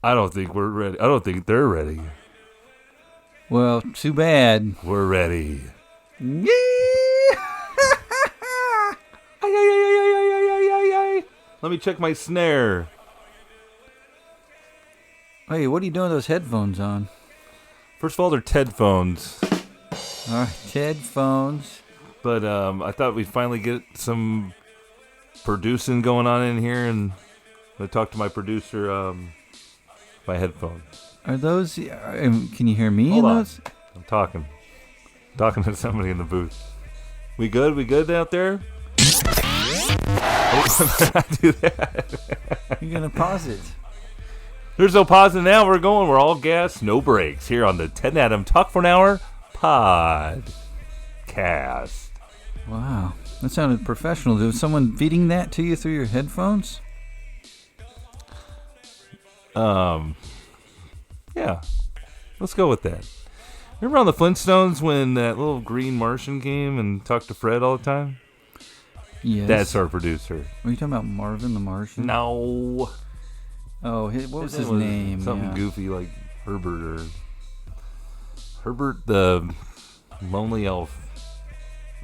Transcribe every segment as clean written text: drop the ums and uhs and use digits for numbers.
I don't think we're ready. I don't think they're ready. Well, too bad. We're ready. Yeah. Let me check my snare. Hey, what are you doing with those headphones on? First of all, they're TED phones. All right, TED phones. But I thought we'd finally get some producing going on in here, and I talked to my producer, my headphones. Are those? Can you hear me Hold in on. those? I'm talking to somebody in the booth. We good? We good out there? I do that. You're gonna pause it. There's no pausing now. We're going. We're all gas, no breaks here on the Ted and Adam Talk for an Hour podcast. Wow, that sounded professional. Was someone feeding that to you through your headphones? Yeah. Let's go with that. Remember on the Flintstones when that little green Martian came and talked to Fred all the time? Yes. That's our producer. Are you talking about Marvin the Martian? No. Oh, what was his name name? Something Yeah. goofy like Herbert or Herbert the Lonely Elf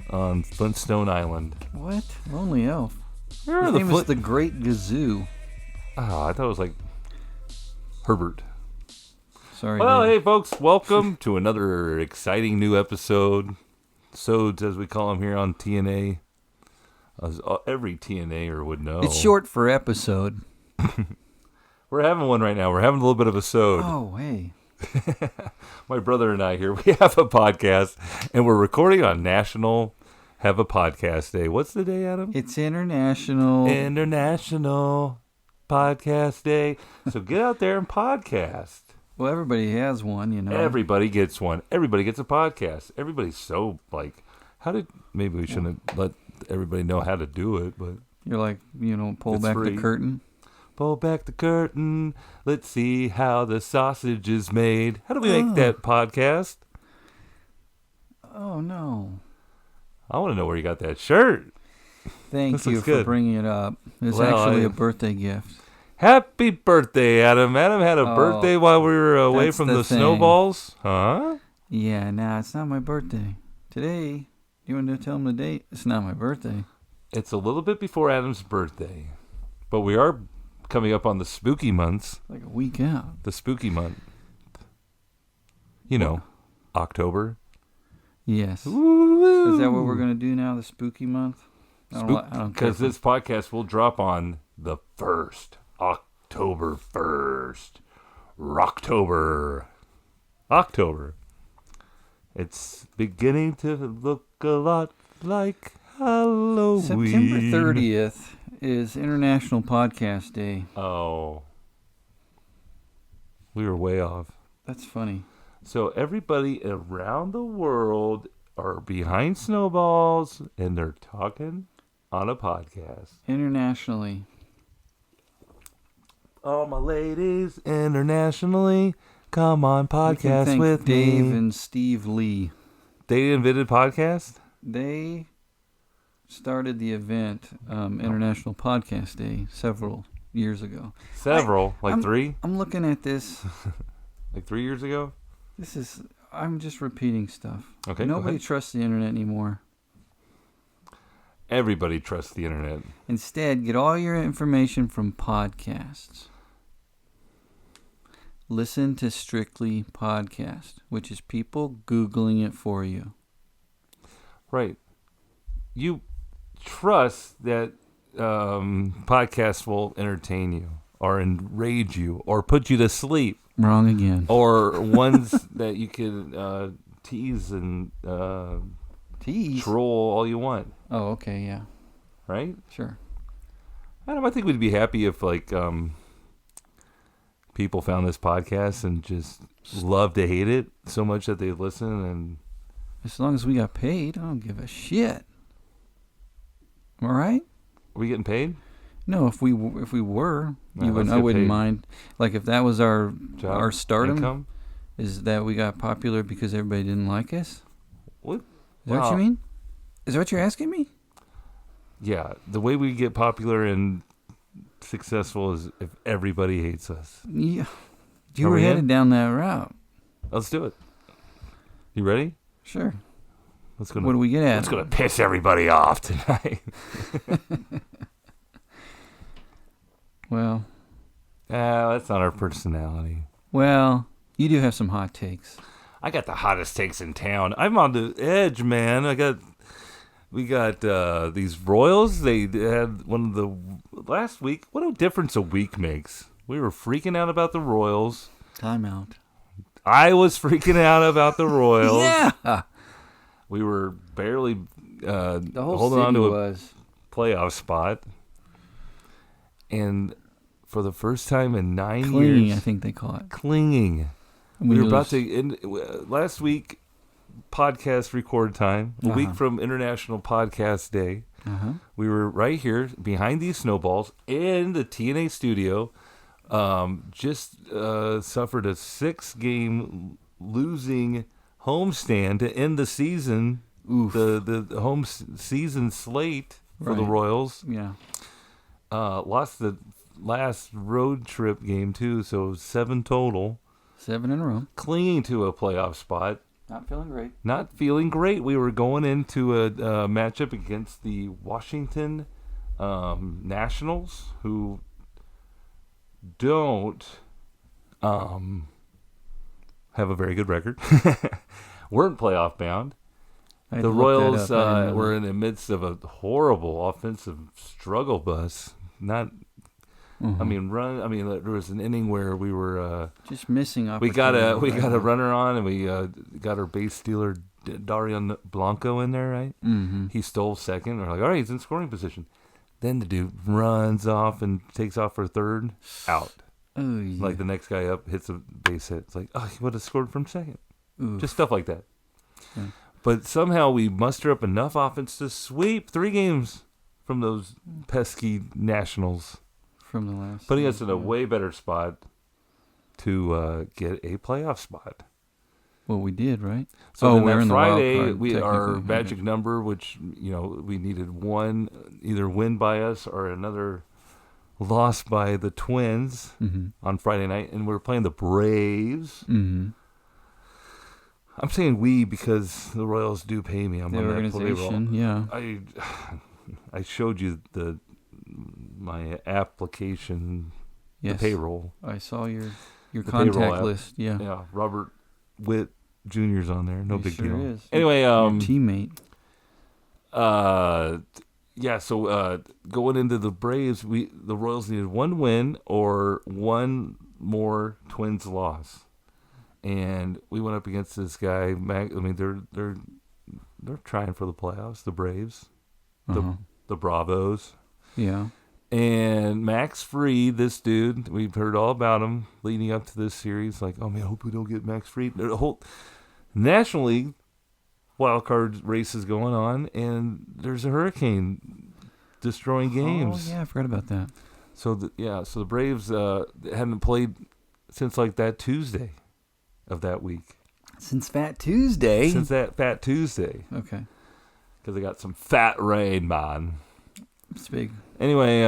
on Flintstone Island. What? Lonely Elf. Remember His the name was the Great Gazoo. Oh, I thought it was like Herbert. Sorry. Well, Dave. hey, folks, welcome to another exciting new episode. Sods, as we call them here on TNA. As every TNAer would know. It's short for episode. We're having one right now. We're having a little bit of a sode. Oh, hey. My brother and I here, we have a podcast, and we're recording on National Have a Podcast Day. What's the day, Adam? It's International. International Podcast Day. So get out there and podcast. Well, everybody has one, you know. Everybody gets one. Everybody gets a podcast. Everybody's so, maybe we shouldn't let everybody know how to do it, but You're like, pull It's back free. the curtain. pull back the curtain. Let's see how the sausage is made. How do we make that podcast? Oh, no. I want to know where you got that shirt. Thank This you looks for good. bringing it up. It's Well, actually a birthday gift. Happy birthday, Adam. Adam had a Oh, birthday while we were away that's from the the thing. snowballs. Huh? Yeah, nah, it's not my birthday. Today, you want to tell him the date? It's not my birthday. It's a little bit before Adam's birthday. But we are coming up on the spooky months. Like a week out. The spooky month. You know, October. Yes. Woo! Is that what we're going to do now, the spooky month? I don't care. Because this podcast will drop on the 1st. October 1st. Rocktober. October. It's beginning to look a lot like Halloween. September 30th is International Podcast Day. Oh. We were way off. That's funny. So everybody around the world are behind snowballs and they're talking on a podcast. Internationally. All my ladies internationally, come on We can podcast thank with Dave me. and Steve Lee. They invented podcast? They started the event, International Podcast Day, several years ago. Several, I'm- three? I'm looking at this. Like 3 years ago? I'm just repeating stuff. Okay, go Nobody ahead. trusts the internet anymore. Everybody trusts the internet. Instead, get all your information from podcasts. Listen to Strictly Podcast, which is people Googling it for you. Right. You trust that podcasts will entertain you or enrage you or put you to sleep. Wrong again. Or ones that you can tease and Tease? troll all you want, Oh, okay, yeah. right? Sure. Adam, I think we'd be happy if people found this podcast and just love to hate it so much that they listen. And As long as we got paid, I don't give a shit. Am I right? are we getting paid? No, if we were, No, I let's get wouldn't paid. mind. Like if that was our Job, stardom, income? is that we got popular because everybody didn't like us? What? Is that what you mean? Is that what you're asking me? Yeah, the way we get popular and successful as if everybody hates us. Yeah. You Are were we headed in? down that route. Let's do it. You ready? Sure. What What do we get at? It's gonna piss everybody off tonight. Well, That's not our personality. you do have some hot takes. I got the hottest takes in town. I'm on the edge, man. We got these Royals. They had one of the last week. What a difference a week makes. We were freaking out about the Royals. Timeout. I was freaking out about the Royals. Yeah. We were barely The whole holding city on to a was. playoff spot. And for the first time in 9 Clinging, years, I think they call it. clinging. We were about to end last week. Podcast record time, a week from International Podcast Day. We were right here behind these snowballs in the TNA studio. Just suffered a 6-game losing homestand to end the season. Oof. The home season slate for the Right. Royals. Yeah. Lost the last road trip game too, so 7 total. 7 in a row. Clinging to a playoff spot. Not feeling great. Not feeling great. We were going into a matchup against the Washington Nationals, who don't have a very good record. Weren't playoff bound. I had The to look that Royals up. I didn't know were that. in the midst of a horrible offensive struggle bus. Not, Mhm. there was an inning where we were. Just missing We got opportunity. a runner on, and we got our base stealer Darian Blanco in there, right? Mm-hmm. He stole second. We're like, all right, he's in scoring position. Then the dude runs off and takes off for third, out. Oh, yeah. Like the next guy up hits a base hit. It's like, oh, he would have scored from second. Oof. Just stuff like that. Yeah. But somehow we muster up enough offense to sweep 3 games from those pesky Nationals, From the last. putting us in a yeah. way better spot to get a playoff spot. Well, we did, right? So Oh, then we're that in the wild Friday, card, our technically. magic number, which we needed one, either win by us or another loss by the Twins Mm-hmm. on Friday night, and we were playing the Braves. Mm-hmm. I'm saying we because the Royals do pay me. I'm The on that organization, payroll. yeah. I showed you my application, Yes. the payroll. I saw your The payroll contact app. list. Yeah. Yeah, Robert Witt Jr.'s on there. No He big sure deal. is. Anyway, Your teammate. yeah. So going into the Braves, the Royals needed 1 win or 1 more Twins loss, and we went up against this guy. They're trying for the playoffs. The Braves, Uh-huh. the Bravos. Yeah. And Max Fried, this dude, we've heard all about him leading up to this series. Like, oh man, I hope we don't get Max Fried. The whole National League wild card races going on, and there's a hurricane destroying games. Oh, yeah, I forgot about that. So the Braves hadn't played since like that Tuesday of that week. Since Fat Tuesday. Since that Fat Tuesday, Okay. because they got some fat rain, man. It's big. Anyway,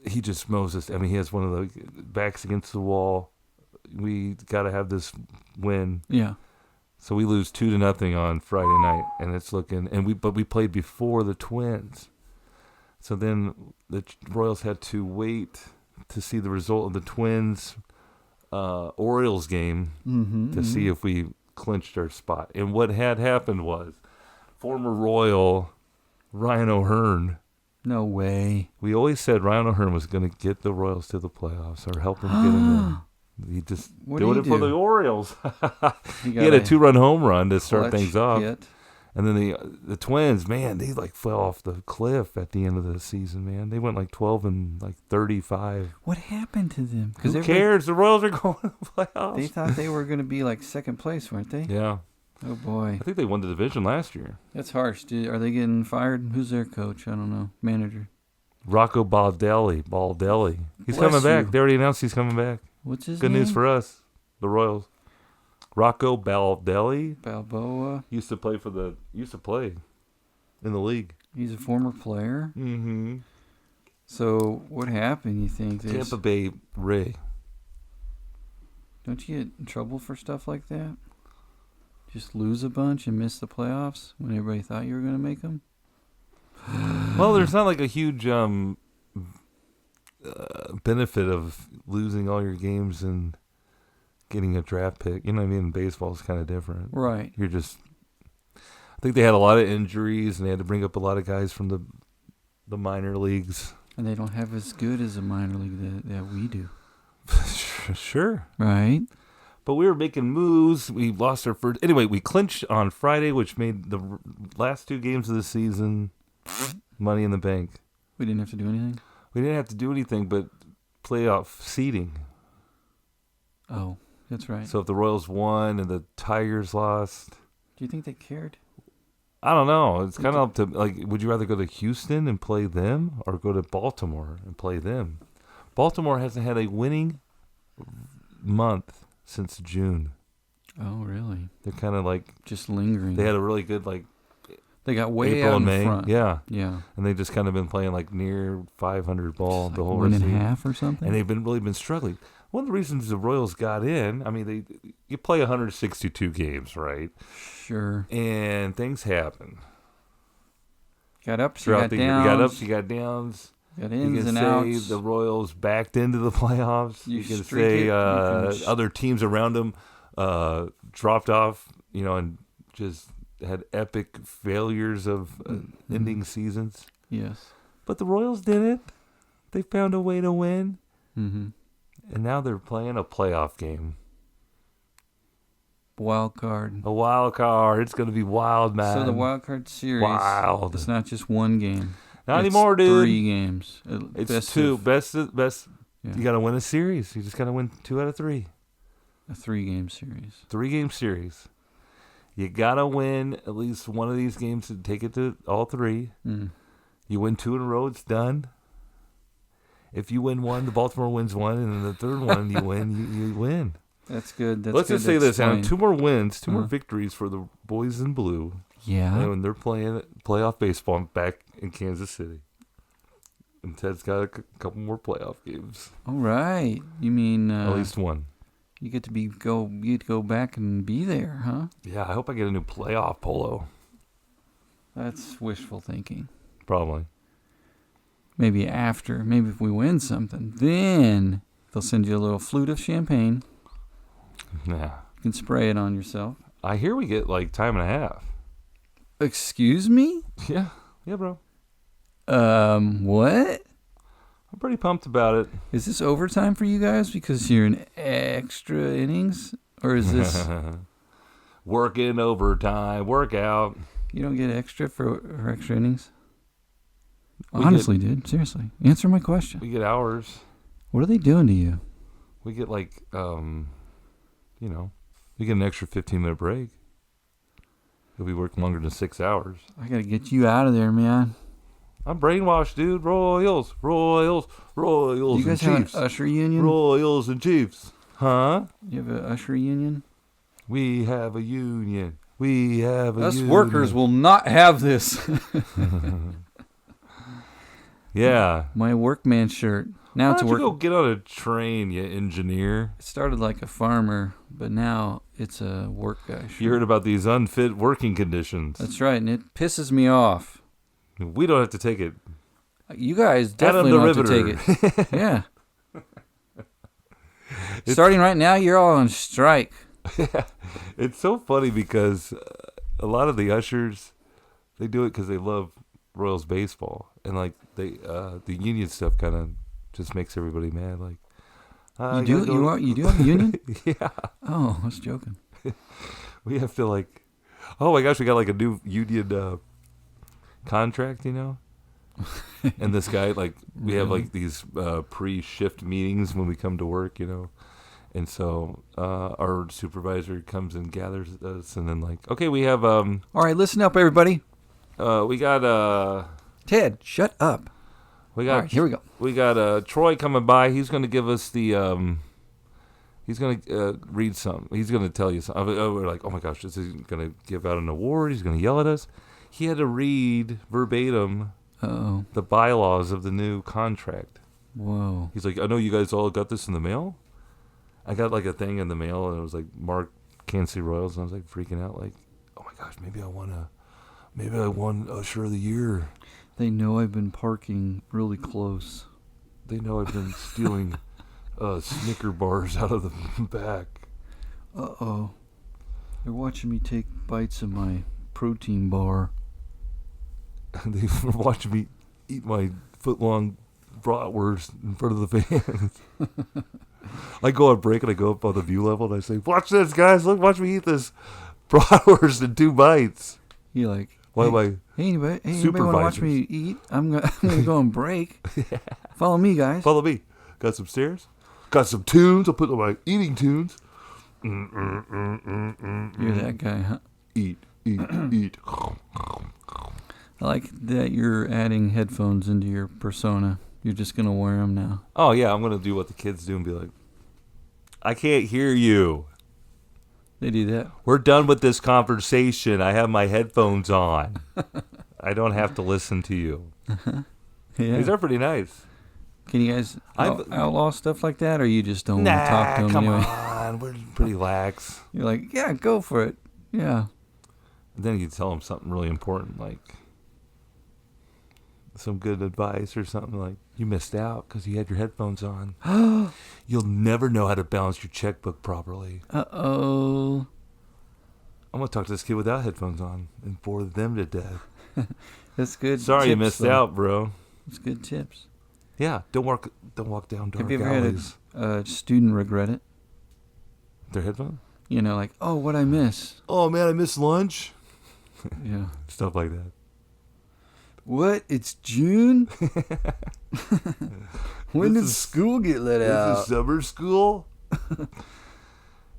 he just mows us. I mean, he has one of the backs against the wall. We got to have this win. Yeah. So we lose 2-0 on Friday night, and it's looking. But we played before the Twins. So then the Royals had to wait to see the result of the Twins Orioles game Mm-hmm. to see if we clinched our spot. And what had happened was former Royal Ryan O'Hearn. No way. We always said Ryan O'Hearn was going to get the Royals to the playoffs or help them get them in. He just What doing did it he for do? the Orioles. He He had a 2-run home run to start things off. Hit. And then the Twins, man, they like fell off the cliff at the end of the season, man. They went like 12 and like 35. What happened to them? Who cares? The Royals are going to the playoffs. They thought they were going to be like second place, weren't they? Yeah. Oh, boy. I think they won the division last year. That's harsh. Are they getting fired? Who's their coach? I don't know. Manager. Rocco Baldelli. He's Bless coming back. you. They already announced he's coming back. What's his Good name? news for us, the Royals. Rocco Baldelli Balboa. used to play in the league. He's a former player. Mm-hmm. So what happened? You think? Tampa Bay Ray. Don't you get in trouble for stuff like that? Just lose a bunch and miss the playoffs when everybody thought you were going to make them? Well, there's not like a huge benefit of losing all your games and getting a draft pick. You know what I mean? Baseball is kind of different. Right. I think they had a lot of injuries and they had to bring up a lot of guys from the minor leagues. And they don't have as good as a minor league that we do. Sure. Right. But we were making moves. We lost our first. Anyway, we clinched on Friday, which made the last 2 games of the season money in the bank. We didn't have to do anything? We didn't have to do anything but playoff seeding. Oh, that's right. So if the Royals won and the Tigers lost. Do you think they cared? I don't know. It's kind of up to, like, would you rather go to Houston and play them or go to Baltimore and play them? Baltimore hasn't had a winning month since June. Oh, really? They're kind of like just lingering. They had a really good They got way April out and in May. front. Yeah. Yeah. And they just kind of been playing like near 500 ball Just the like whole 1.5 or something. And they've really been struggling. One of the reasons the Royals got in, I mean, you play 162 games, right? Sure. And things happen. Got ups, you got downs. You got ups, you got downs. Got ins you can and say outs. the Royals backed into the playoffs. You can say other teams around them dropped off, and just had epic failures of ending seasons. Yes. But the Royals did it. They found a way to win. Mm-hmm. And now they're playing a playoff game. Wild card. A wild card. It's going to be wild, man. So the wild card series. Wild. It's not just one game. Not anymore, dude. 3 games. It's 2. Best. Yeah. You got to win a series. You just got to win 2 out of 3. A 3-game series. 3-game series. You got to win at least one of these games to take it to all 3. Mm. You win 2 in a row, it's done. If you win 1, the Baltimore wins 1, and then the third one you win, you win. That's good. Let's just say this, Adam. 2 more wins, 2 more Uh-huh. victories for the boys in blue. Yeah. And when they're playing playoff baseball back in Kansas City. And Ted's got a couple more playoff games. All right. You mean at least 1. You get to go back and be there, huh? Yeah, I hope I get a new playoff polo. That's wishful thinking. Probably. Maybe if we win something, then they'll send you a little flute of champagne. Yeah. You can spray it on yourself. I hear we get like time and a half. Excuse me? Yeah. Yeah, bro. What? I'm pretty pumped about it. Is this overtime for you guys because you're in extra innings? Or is this... Working overtime, workout. You don't get extra for extra innings? Honestly, dude. Seriously. Answer my question. We get hours. What are they doing to you? We get we get an extra 15-minute break. If we work longer than 6 hours. I got to get you out of there, man. I'm brainwashed, dude. Royals. Do you guys have an usher union? Royals and Chiefs. Huh? You have an usher union? We have a union. Us workers will not have this. Yeah. My workman shirt. Now it's a work. Why don't you go get on a train, you engineer? It started like a farmer, but now it's a work guy shirt. You heard about these unfit working conditions. That's right, and it pisses me off. We don't have to take it. You guys definitely don't have to take it. Yeah. Starting right now, you're all on strike. Yeah. It's so funny because a lot of the ushers, they do it because they love Royals baseball. And like the union stuff kind of just makes everybody mad. Like, you do have a union? Yeah. Oh, I was joking. We have to oh my gosh, we got like a new union contract, And this guy, we have these pre-shift meetings when we come to work, And so our supervisor comes and gathers us, and then okay, we have All right, listen up, everybody. we got Ted, shut up. We got all right, here we go. We got Troy coming by. He's going to give us the he's going to read something. He's going to tell you something. We're like, oh my gosh, this is going to give out an award. He's going to yell at us. He had to read verbatim Uh-oh. The bylaws of the new contract. Whoa. He's like, I know you guys all got this in the mail. I got like a thing in the mail, and it was like Mark Kansas City Royals, and I was like freaking out, like, oh my gosh, maybe I won Usher of the Year. They know I've been parking really close. They know I've been stealing Snicker bars out of the back. Uh-oh. They're watching me take bites of my protein bar. They were watching me eat my foot-long bratwurst in front of the fans. I go on break and I go up on the view level and I say, watch this, guys. Look, watch me eat this bratwurst in 2 bites. You're like, why am I hey, anybody want to watch me eat? I'm going to go on break. Yeah. Follow me, guys. Follow me. Got some stairs? Got some tunes. I'll put on my eating tunes. You're that guy, huh? Eat. I like that you're adding headphones into your persona. You're just going to wear them now. Oh, yeah. I'm going to do what the kids do and be like, I can't hear you. They do that. We're done with this conversation. I have my headphones on. I don't have to listen to you. Yeah. These are pretty nice. Can you guys outlaw stuff like that, or you just don't want to talk to them come anyway? on. We're pretty lax. You're like, yeah, go for it. Yeah. And then you tell them something really important, like some good advice or something like, you missed out because you had your headphones on. You'll never know how to balance your checkbook properly. Uh-oh. I'm going to talk to this kid without headphones on and bore them to death. That's good. Sorry tips, you missed though. out, bro. That's good tips. Yeah, don't walk down dark Have you ever alleys. had a student regret it? Their headphones? You know, like, oh, what'd I miss? Oh, man, I missed lunch. Yeah. Stuff like that. What? It's June? When did school get let out? This is summer school?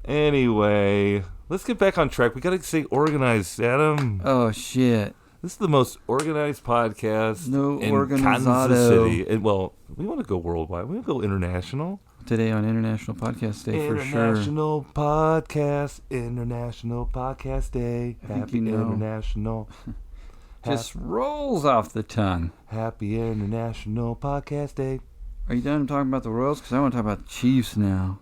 Anyway, let's get back on track. We got to stay organized, Adam. Oh, shit. This is the most organized podcast in Kansas City. And, well, we want to go worldwide. We want to go international. Today on International Podcast Day, for sure. International Podcast Day. Happy International. Just rolls off the tongue. Happy International Podcast Day. Are you done talking about the Royals? Because I want to talk about the Chiefs now.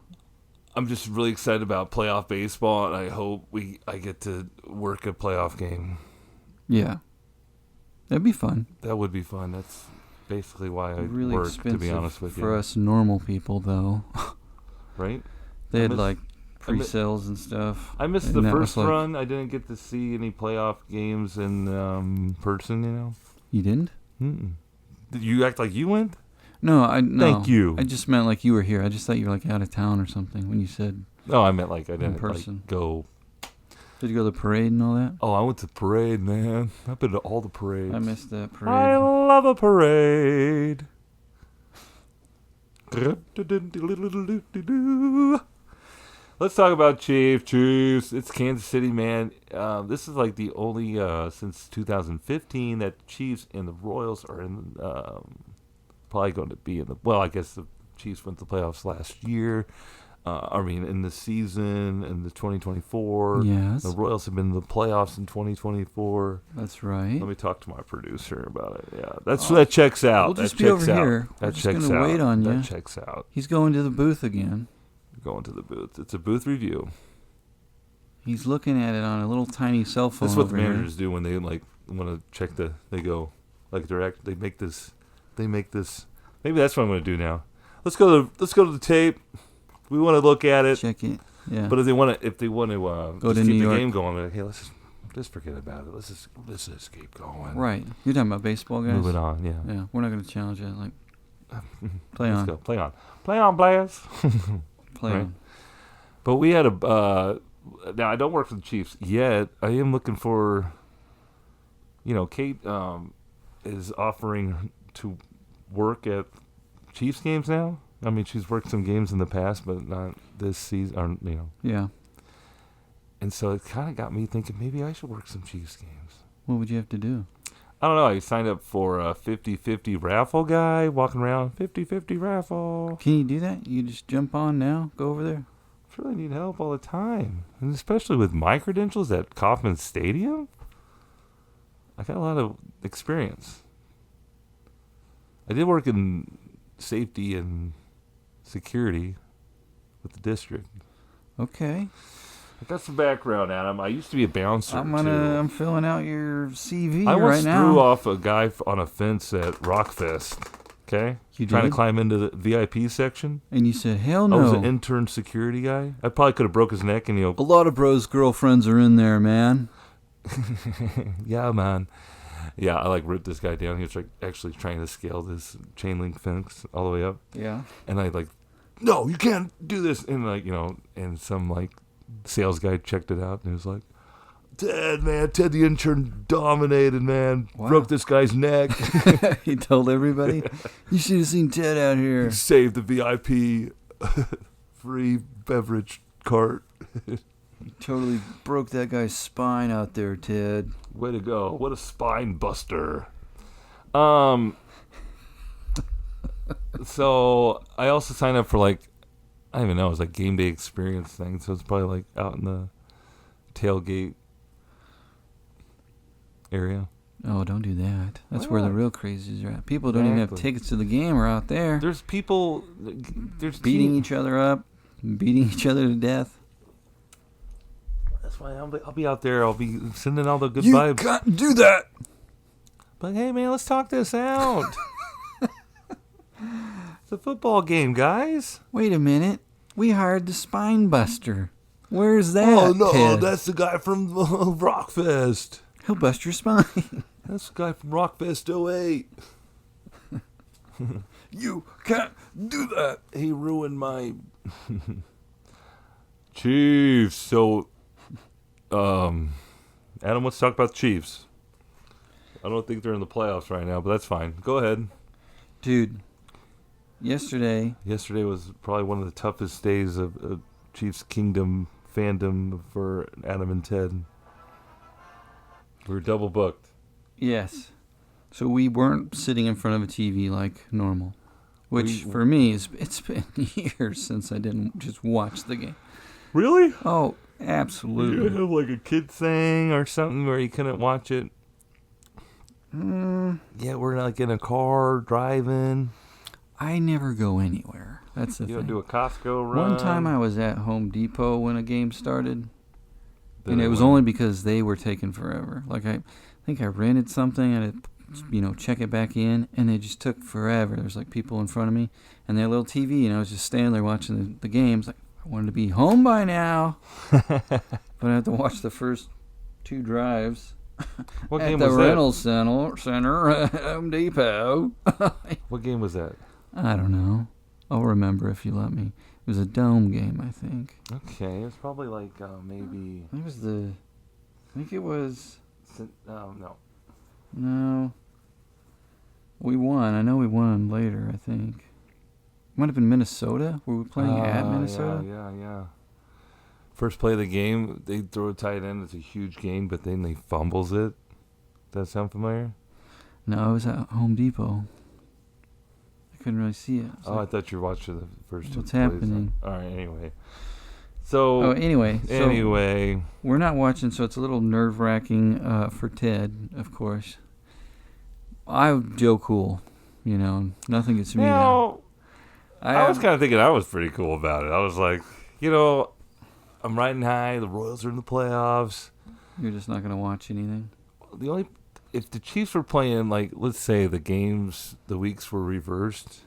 I'm just really excited about playoff baseball, and I hope I get to work a playoff game. Yeah. That'd be fun. That would be fun. That's basically why I really work, to be honest with you. For us normal people, though. Right? They had, like, pre-sales and stuff. I missed the first run. I didn't get to see any playoff games in person, you know? You didn't? Mm-mm. Did you act like you went? No. Thank you. I just meant like you were here. I just thought you were like out of town or something when you said. No, I meant like I didn't person. Like, go. Did you go to the parade and all that? Oh, I went to the parade, man. I've been to all the parades. I missed that parade. I love a parade. Let's talk about Chiefs. It's Kansas City, man. This is like the only since 2015 that the Chiefs and the Royals are in. Probably going to be in the. Well, I guess the Chiefs went to the playoffs last year. In the season in the 2024. Yes. The Royals have been in the playoffs in 2024. That's right. Let me talk to my producer about it. Yeah, that checks out. We'll just that be checks over out. here. That We're just checks gonna out. wait on you. That checks out. He's going to the booth again. Going to the booth. It's a booth review. He's looking at it on a little tiny cell phone. This is what the over managers do when they like want to check the. They go like direct. They make this. Maybe that's what I'm going to do now. Let's go to the tape. We want to look at it. Check it. Yeah. But if they want to go to keep New the York. game going, like, hey, let's just forget about it. Let's just keep going. Right. You're talking about baseball, guys. Moving on. Yeah. Yeah. We're not going to challenge it. Like, play Let's on. go. Play on, players. Play Right? on. But we had a. Now I don't work for the Chiefs yet. I am looking for. Kate is offering to work at Chiefs games now. I mean, she's worked some games in the past, but not this season. Yeah. And so it kind of got me thinking maybe I should work some Chiefs games. What would you have to do? I don't know. I signed up for a 50-50 raffle guy, walking around 50-50 raffle. Can you do that? You just jump on now? Go over there? I really need help all the time. And especially with my credentials at Kauffman Stadium. I got a lot of experience. I did work in safety and security with the district. Okay. But that's the background, Adam. I used to be a bouncer, I'm filling out your CV I once right now. threw off a guy on a fence at Rockfest. Okay? You Trying did? to climb into the VIP section. And you said, hell no. I was an intern security guy. I probably could have broke his neck and, A lot of bros' girlfriends are in there, man. yeah, man. Yeah, I like ripped this guy down. He was like actually trying to scale this chain link fence all the way up. Yeah. And I like, no, you can't do this. And like, and some like sales guy checked it out and he was like, Ted the intern dominated, man. Wow. Broke this guy's neck. He told everybody, you should have seen Ted out here. He saved the VIP free beverage cart. Totally broke that guy's spine out there, Ted. Way to go. What a spine buster. So I also signed up for like, I don't even know, it was like game day experience thing. So it's probably like out in the tailgate area. Oh, don't do that. That's Why where the not? real crazies are at. People don't even have Exactly. tickets to the game or out there. There's people, there's Beating each other up, beating each other to death. That's why I'll be out there. I'll be sending all the good You vibes. can't do that. But hey, man, let's talk this out. It's a football game, guys. Wait a minute. We hired the spine buster. Where's that, Oh no, Ted? that's the guy from Rockfest. He'll bust your spine. That's the guy from Rockfest 08. You can't do that. He ruined my Chiefs. So, Adam, let's talk about the Chiefs. I don't think they're in the playoffs right now, but that's fine. Go ahead. Dude, yesterday was probably one of the toughest days of Chiefs Kingdom fandom for Adam and Ted. We were double booked. Yes. So we weren't sitting in front of a TV like normal, which for me it's been years since I didn't just watch the game. Really? Oh, You absolutely. have like a kid thing or something where you couldn't watch it? Yeah, we're like in a car driving. I never go anywhere. That's the You thing. don't do a Costco run. One time I was at Home Depot when a game started, Then and it was went- only because they were taking forever. Like I think I rented something and check it back in, and it just took forever. There's like people in front of me and their little TV, and I was just standing there watching the games. Like I wanted to be home by now, but I had to watch the first 2 drives What at game the was that? rental center at Home Depot. What game was that? I don't know. I'll remember if you let me. It was a dome game, I think. Okay, it's probably like maybe. I think it was. No. No. We won. I know we won later, I think. Might have been Minnesota. Were we playing at Minnesota? Yeah. First play of the game, they throw a tight end. It's a huge gain, but then they fumbles it. Does that sound familiar? No, it was at Home Depot. I couldn't really see it. It was Oh, I like, thought you were watching the first 2 What's plays. happening? All right, anyway. So, oh, anyway. So we're not watching, so it's a little nerve-wracking for Ted, of course. I'm Joe Cool. Nothing gets me down. I was kind of thinking I was pretty cool about it. I was like, I'm riding high. The Royals are in the playoffs. You're just not going to watch anything? If the Chiefs were playing, like, let's say the weeks were reversed,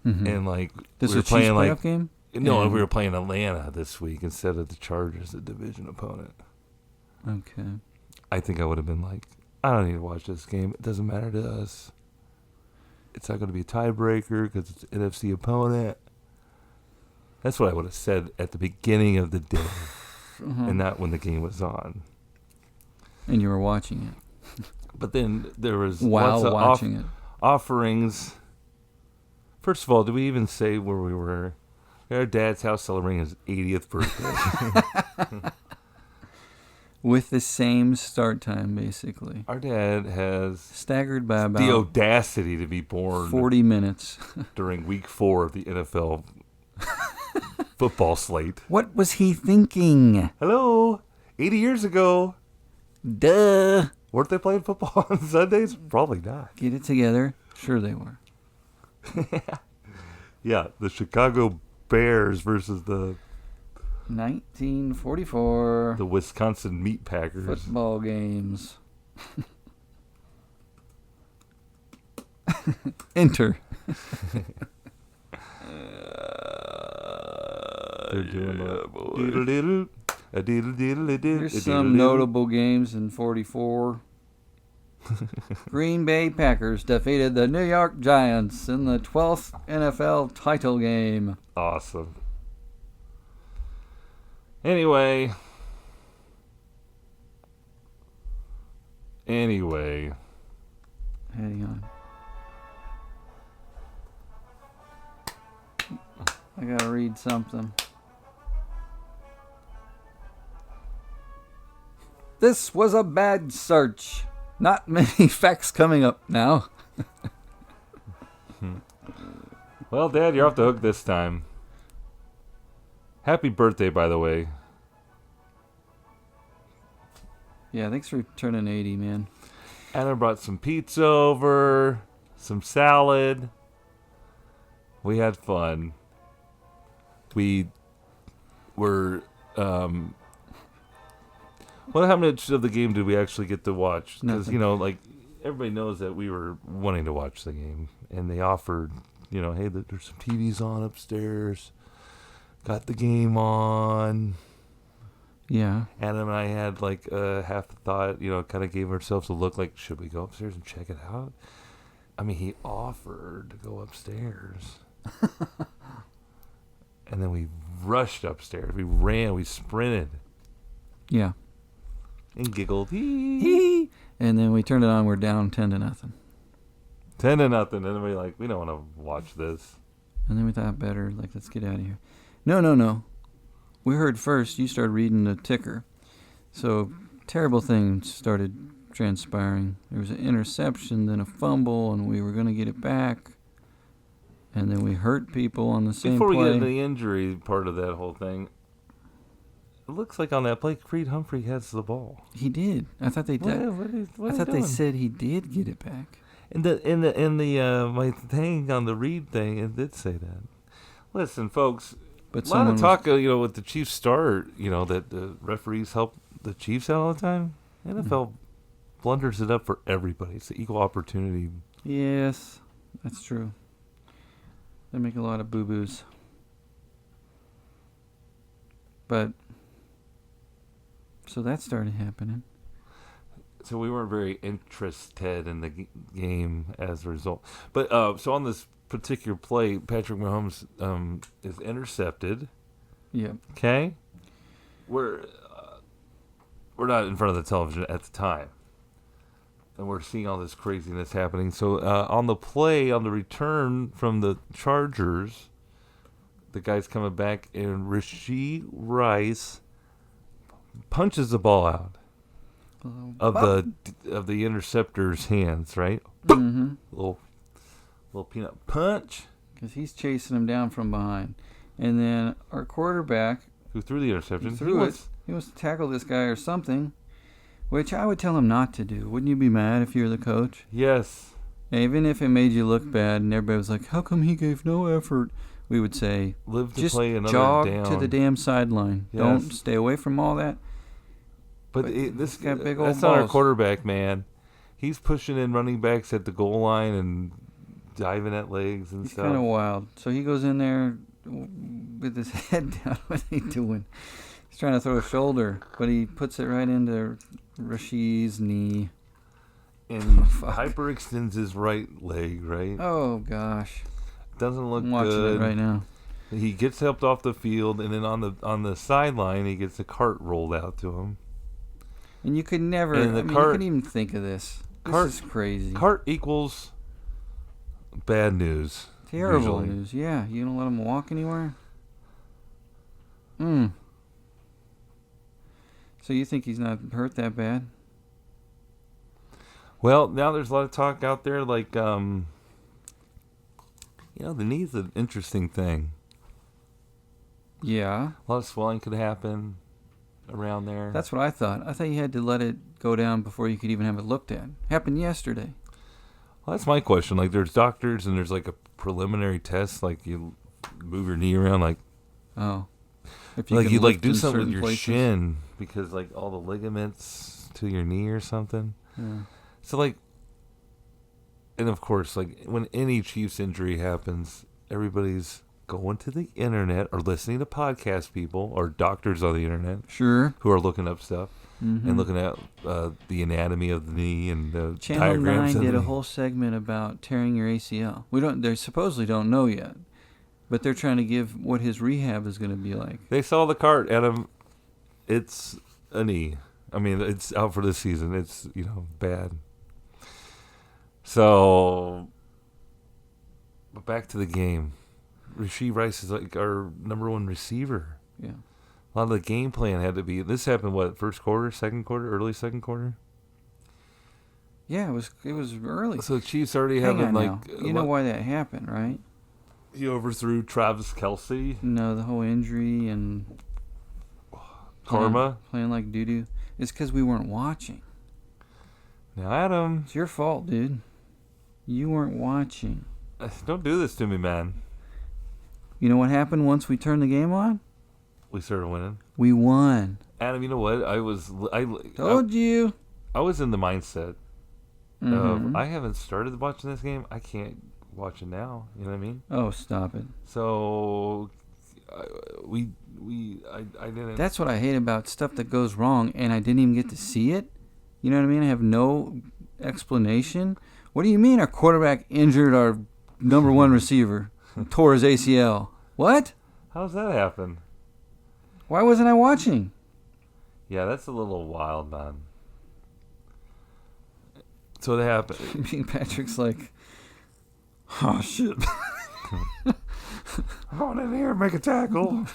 Mm-hmm. and like This we were is a Chiefs playing playoff game? no, And- we were playing Atlanta this week instead of the Chargers, the division opponent. Okay. I think I would have been like, I don't need to watch this game. It doesn't matter to us. It's not going to be a tiebreaker because it's an NFC opponent. That's what I would have said at the beginning of the day, Uh-huh. and not when the game was on. And you were watching it But then there was while lots of watching it. offerings. First of all, did we even say where we were? At our dad's house celebrating his 80th birthday. With the same start time, basically. Our dad has Staggered by the about audacity to be born 40 minutes. during week 4 of the NFL football slate. What was he thinking? Hello, 80 years ago. Duh. Weren't they playing football on Sundays? Probably not. Get it together. Sure they were. Yeah, the Chicago Bears versus the 1944. The Wisconsin Meat Packers. Football games. Enter. They're doing Here's some notable games in 44. Green Bay Packers defeated the New York Giants in the 12th NFL title game. Awesome. Anyway. Hang on. I gotta read something. This was a bad search. Not many facts coming up now. Well, Dad, you're off the hook this time. Happy birthday, by the way. Yeah, thanks for turning 80, man. Anna brought some pizza over, some salad. We had fun. We were, well, how much of the game did we actually get to watch? Because, like, everybody knows that we were wanting to watch the game. And they offered, hey, there's some TVs on upstairs. Got the game on. Yeah. Anna and I had, like, half a thought, kind of gave ourselves a look like, should we go upstairs and check it out? I mean, he offered to go upstairs. And then we rushed upstairs. We ran. We sprinted. Yeah. And giggled. Hee. And then we turned it on. We're down 10-0. 10-0. And then we're like, we don't want to watch this. And then we thought better, like, let's get out of here. No. We heard first you started reading the ticker. So terrible things started transpiring. There was an interception, then a fumble, and we were going to get it back. And then we hurt people on the same play. Before we get into the injury part of that whole thing, it looks like on that play, Creed Humphrey has the ball. He did. I thought they did. I thought they said he did get it back. In the my thing on the Reed thing, it did say that. Listen, folks, but a lot of talk, with the Chiefs start, that the referees help the Chiefs out all the time. NFL blunders it up for everybody. It's the equal opportunity. Yes, that's true. They make a lot of boo-boos. But, so that started happening. So we weren't very interested in the game as a result. But, so on this particular play, Patrick Mahomes is intercepted. Yep. Okay? We're not in front of the television at the time. And we're seeing all this craziness happening. So on the play, on the return from the Chargers, the guy's coming back, and Rashee Rice punches the ball out of the interceptor's hands, right? Mm-hmm. Little peanut punch. Because he's chasing him down from behind. And then our quarterback, who threw the interception, he wants to tackle this guy or something. Which I would tell him not to do. Wouldn't you be mad if you were the coach? Yes. Even if it made you look bad and everybody was like, how come he gave no effort? We would say, just play another jog down to the damn sideline. Yes. Don't stay away from all that. But this got big old that's balls. not our quarterback, man. He's pushing in running backs at the goal line and diving at legs and stuff. He's kind of wild. So he goes in there with his head down. What's he doing? He's trying to throw a shoulder, but he puts it right into Rashee's knee. And hyperextends his right leg, right? Oh, gosh. Doesn't look I'm watching good. it right now. He gets helped off the field, and then on the sideline, he gets a cart rolled out to him. And you could never, you couldn't even think of this. This is crazy. Cart equals bad news. Terrible usually. news, yeah. You don't let him walk anywhere? So you think he's not hurt that bad? Well, now there's a lot of talk out there like, the knee's an interesting thing. Yeah. A lot of swelling could happen around there. That's what I thought. I thought you had to let it go down before you could even have it looked at. Happened yesterday. Well, that's my question. Like, there's doctors and there's like a preliminary tests, like you move your knee around, like if you like you like do in something with your places. shin because like all the ligaments to your knee or something. Yeah. So like, and of course, like when any Chiefs injury happens, everybody's going to the internet or listening to podcast people or doctors on the internet, sure, who are looking up stuff and looking at the anatomy of the knee and the Channel diagrams. 9 of did the a whole segment about tearing your ACL. They supposedly don't know yet, but they're trying to give what his rehab is going to be like. They saw the cart, Adam. It's a knee. I mean, it's out for this season. It's, bad. So, but back to the game. Rashee Rice is like our number one receiver. Yeah. A lot of the game plan had to be. This happened first quarter, second quarter, early second quarter. Yeah, it was early. So Chiefs already Hang having on now. You know why that happened, right? He overthrew Travis Kelce. No, the whole injury and karma playing like doo doo. It's because we weren't watching. Now, Adam, it's your fault, dude. You weren't watching. Don't do this to me, man. You know what happened once we turned the game on? We started winning. We won. Adam, you know what? I told you. I was in the mindset of I haven't started watching this game. I can't watch it now. You know what I mean? Oh, stop it. So I didn't. That's what I hate about stuff that goes wrong, and I didn't even get to see it. You know what I mean? I have no explanation. What do you mean our quarterback injured our number one receiver, tore his ACL? What? How's that happen? Why wasn't I watching? Yeah, that's a little wild, man. So it happened. Me and Patrick's like, oh, shit. I'm going in here and make a tackle.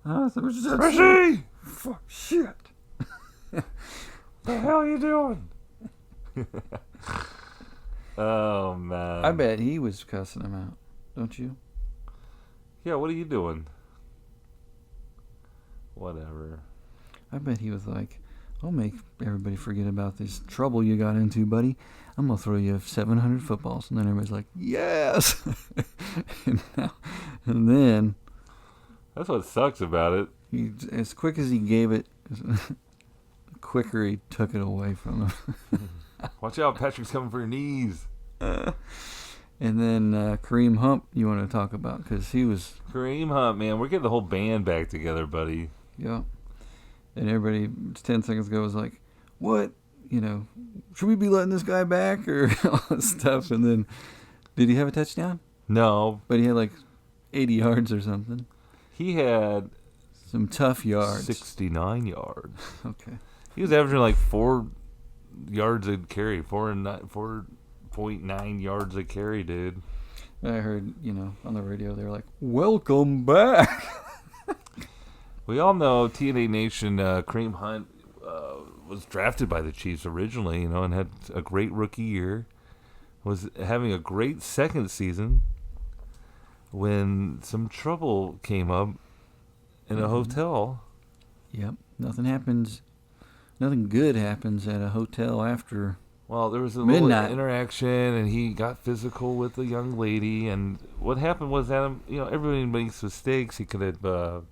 Rashee! Fuck, shit. The hell are you doing? Oh, man. I bet he was cussing him out, don't you? Yeah, what are you doing? Whatever. I bet he was like, I'll make everybody forget about this trouble you got into, buddy. I'm going to throw you 700 footballs. And then everybody's like, yes! and then... That's what sucks about it. As quick as he gave it, the quicker he took it away from him. Watch out, Patrick's coming for your knees. And then Kareem Hunt, you want to talk about, because he was... Kareem Hunt, man. We're getting the whole band back together, buddy. Yeah. And everybody 10 seconds ago was like, what? Should we be letting this guy back? Or all this stuff. And then, did he have a touchdown? No. But he had like 80 yards or something. He had... some tough yards. 69 yards. Okay. He was averaging like 4 yards a carry. 4.9 yards a carry, dude. I heard, on the radio, they were like, welcome back. We all know TNA Nation, Kareem Hunt was drafted by the Chiefs originally, and had a great rookie year. Was having a great second season when some trouble came up in a hotel. Yep. Nothing good happens at a hotel after Well, there was a midnight. Little interaction, and he got physical with a young lady. And what happened was, Adam, everybody makes mistakes. He could have,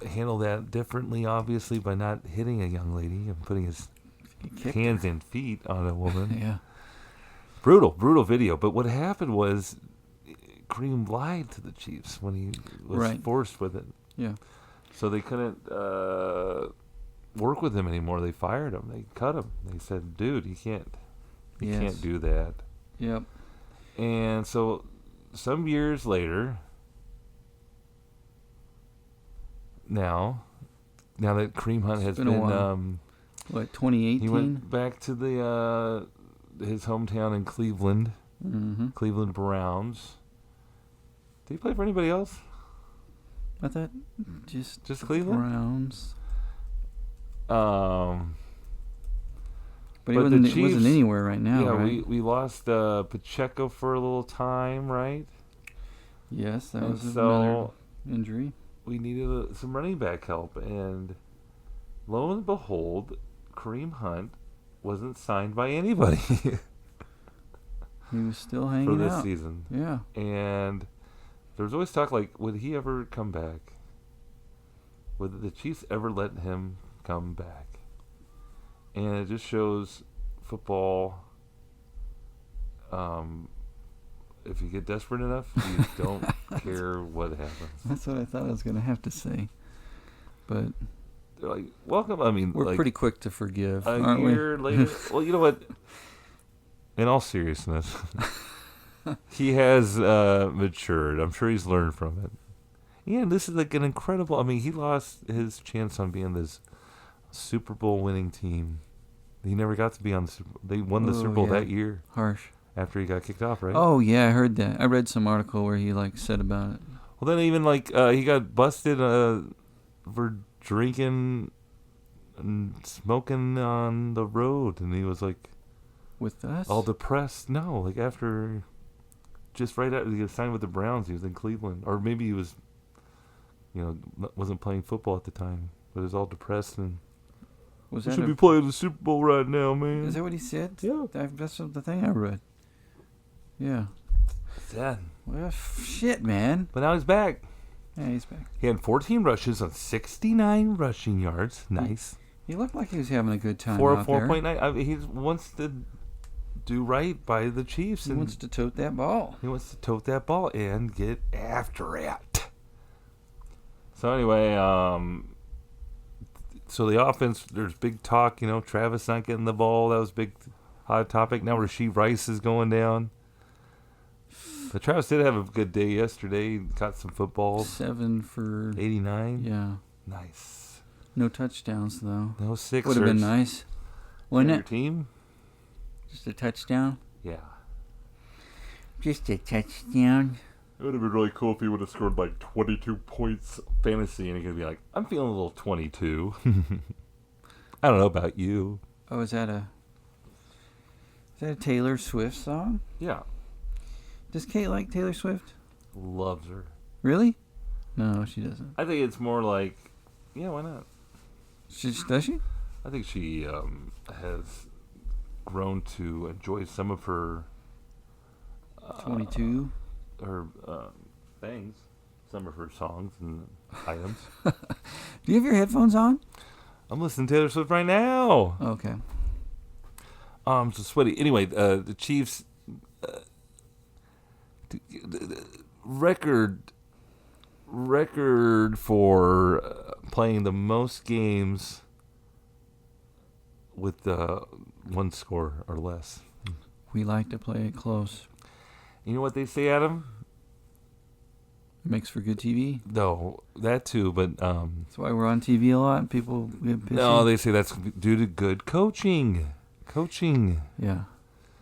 handle that differently, obviously, by not hitting a young lady and putting his hands and feet on a woman. Yeah. Brutal video. But what happened was Kareem lied to the Chiefs when he was forced with it. Yeah. So they couldn't work with him anymore. They fired him. They cut him. They said, dude, you can't do that. Yep. And so some years later... Now that Kareem Hunt has been 2018? He went back to his hometown in Cleveland, Cleveland Browns. Did he play for anybody else? I thought just Cleveland Browns. But he wasn't anywhere right now. Yeah, right? we lost Pacheco for a little time, right? Yes, that was another injury. We needed some running back help, and lo and behold, Kareem Hunt wasn't signed by anybody. He was still hanging for this out. season. Yeah. And there's always talk like, would he ever come back? Would the Chiefs ever let him come back? And it just shows football. If you get desperate enough, you don't care what happens. That's what I thought I was going to have to say. But they're like, welcome. I mean, we're like, pretty quick to forgive, a aren't year later. Well, you know what? In all seriousness, he has matured. I'm sure he's learned from it. Yeah, this is like an incredible. I mean, he lost his chance on being this Super Bowl winning team. He never got to be on the Super Bowl. They won the Super Bowl that year. Harsh. After he got kicked off, right? Oh, yeah, I heard that. I read some article where he, like, said about it. Well, then even, like, he got busted for drinking and smoking on the road. And he was, like... With us? All depressed. No, like, after... Just right after he got signed with the Browns, he was in Cleveland. Or maybe he was, wasn't playing football at the time. But he was all depressed and... We should be playing the Super Bowl right now, man. Is that what he said? Yeah. That's the thing I read. Yeah. Sad. Well, shit, man. But now he's back. Yeah, he's back. He had 14 rushes on 69 rushing yards. Nice. He looked like he was having a good time For out 4.9. I mean, he wants to do right by the Chiefs. He wants to tote that ball. He wants to tote that ball and get after it. So anyway, so the offense, there's big talk, Travis not getting the ball. That was a big hot topic. Now Rashee Rice is going down. But Travis did have a good day yesterday. He caught some footballs. 7 for 89. Yeah. Nice. No touchdowns though. No sixers. Would have been nice. Wouldn't it? Your team? Just a touchdown? Yeah. Just a touchdown. It would have been really cool if he would have scored like 22 points fantasy and he could be like, I'm feeling a little 22. I don't know about you. Oh, is that a Taylor Swift song? Yeah. Does Kate like Taylor Swift? Loves her. Really? No, she doesn't. I think it's more like, yeah, why not? Does she? I think she has grown to enjoy some of her 22. Her things, some of her songs and items. Do you have your headphones on? I'm listening to Taylor Swift right now. Okay. I'm so sweaty. Anyway, the Chiefs record for playing the most games with one score or less. We like to play it close. You know what they say, Adam? It makes for good TV. No, that too, but that's why we're on TV a lot. And people get pissy. No, they say that's due to good coaching. Yeah.